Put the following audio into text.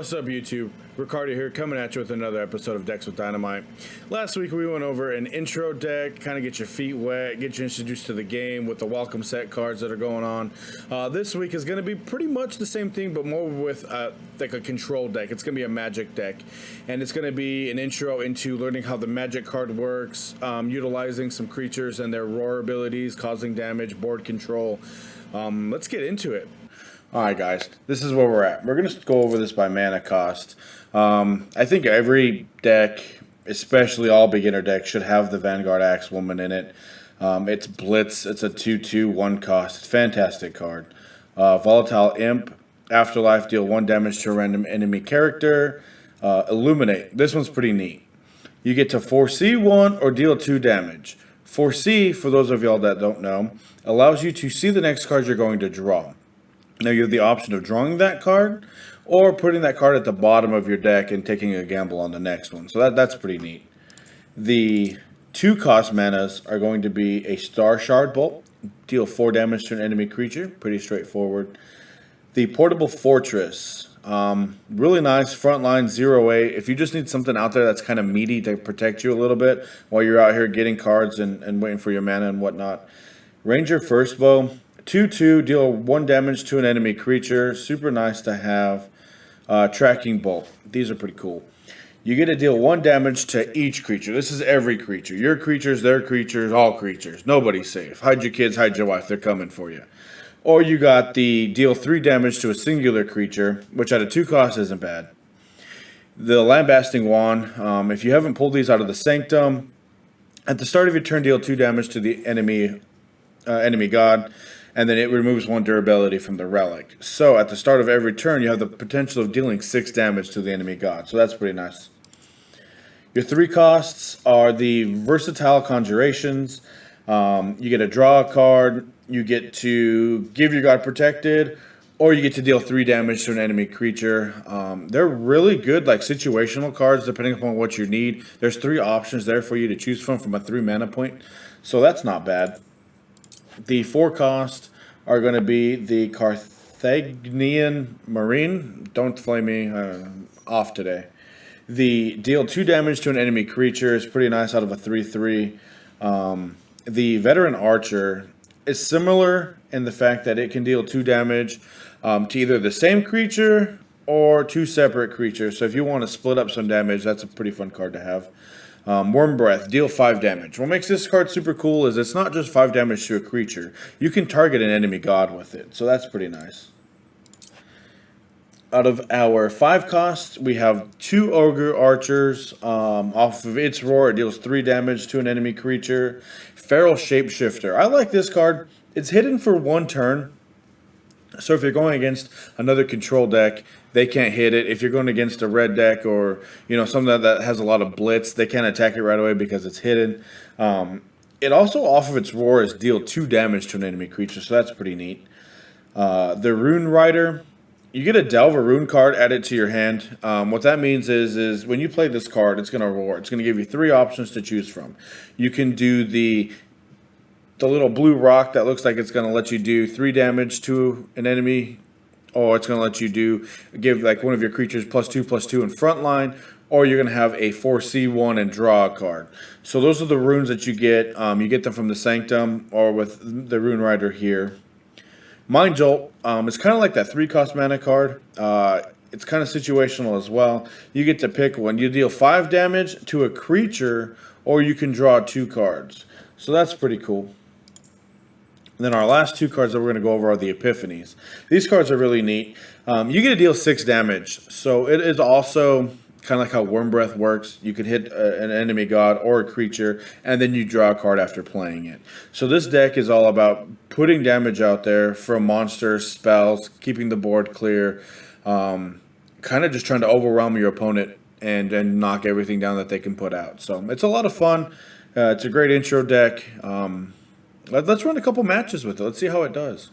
What's up, YouTube? Ricardo here, coming at you with another episode of Decks with Dynamite. Last week we went over an intro deck, kind of get your feet wet, get you introduced to the game with the welcome set cards that are going on. This week is going to be pretty much the same thing, but more with like a control deck. It's going to be a magic deck, and it's going to be an intro into learning how the magic card works, utilizing some creatures and their roar abilities, causing damage, board control. Let's get into it. Alright guys, this is where we're at. We're going to go over this by mana cost. I think every deck, especially all beginner decks, should have the Vanguard Axewoman in it. It's Blitz, it's a 2/2, 1 cost. Fantastic card. Volatile Imp, Afterlife, deal 1 damage to a random enemy character. Illuminate, this one's pretty neat. You get to foresee 1 or deal 2 damage. Foresee, for those of y'all that don't know, allows you to see the next card you're going to draw. Now you have the option of drawing that card or putting that card at the bottom of your deck and taking a gamble on the next one. So that's pretty neat. The 2 cost manas are going to be a Star Shard Bolt, deal 4 damage to an enemy creature, pretty straightforward. The Portable Fortress, really nice, frontline 0/8. If you just need something out there that's kind of meaty to protect you a little bit while you're out here getting cards and waiting for your mana and whatnot. Ranger First Bow. 2/2, deal 1 damage to an enemy creature. Super nice to have. Tracking Bolt. These are pretty cool. You get to deal 1 damage to each creature. This is every creature. Your creatures, their creatures, all creatures. Nobody's safe. Hide your kids, hide your wife. They're coming for you. Or you got the deal 3 damage to a singular creature, which at a 2 cost isn't bad. The Lambasting Wand. If you haven't pulled these out of the Sanctum, at the start of your turn, deal 2 damage to the enemy god. And then it removes 1 durability from the relic. So at the start of every turn, you have the potential of dealing 6 damage to the enemy god. So that's pretty nice. Your 3 costs are the Versatile Conjurations. You get to draw a card. You get to give your god protected. Or you get to deal 3 damage to an enemy creature. They're really good, like situational cards, depending upon what you need. There's 3 options there for you to choose from a 3 mana point. So that's not bad. The 4 cost are going to be the Carthaginian Marine. Don't flame me off today. The deal 2 damage to an enemy creature is pretty nice out of a 3/3. The Veteran Archer is similar in the fact that it can deal 2 damage to either the same creature or 2 separate creatures. So if you want to split up some damage, that's a pretty fun card to have. Worm Breath, deal 5 damage. What makes this card super cool is it's not just 5 damage to a creature. You can target an enemy god with it, so that's pretty nice. Out of our 5 costs, we have 2 Ogre Archers. Off of its roar, it deals 3 damage to an enemy creature. Feral Shapeshifter. I like this card. It's hidden for 1 turn. So if you're going against another control deck, they can't hit it. If you're going against a red deck or something that has a lot of blitz, they can't attack it right away because it's hidden. It also, off of its roar, is deal 2 damage to an enemy creature, so that's pretty neat. The Rune Rider, you get a Delve a Rune card, add it to your hand. What that means is when you play this card, it's going to roar. It's going to give you 3 options to choose from. You can do the little blue rock that looks like it's going to let you do 3 damage to an enemy, or it's going to let you give like one of your creatures +2/+2 in front line, or you're going to have a foresee 1 and draw a card. So those are the runes that you get. You get them from the Sanctum or with the Rune Rider here. Mind Jolt, it's kind of like that 3 cost mana card. It's kind of situational as well. You get to pick one. You deal 5 damage to a creature, or you can draw 2 cards. So that's pretty cool. And then our last 2 cards that we're going to go over are the Epiphanies. These cards are really neat. You get to deal 6 damage. So it is also kind of like how Worm Breath works. You could hit an enemy god or a creature, and then you draw a card after playing it. So this deck is all about putting damage out there from monsters, spells, keeping the board clear, kind of just trying to overwhelm your opponent and knock everything down that they can put out. So it's a lot of fun. It's a great intro deck. Let's run a couple matches with it. Let's see how it does.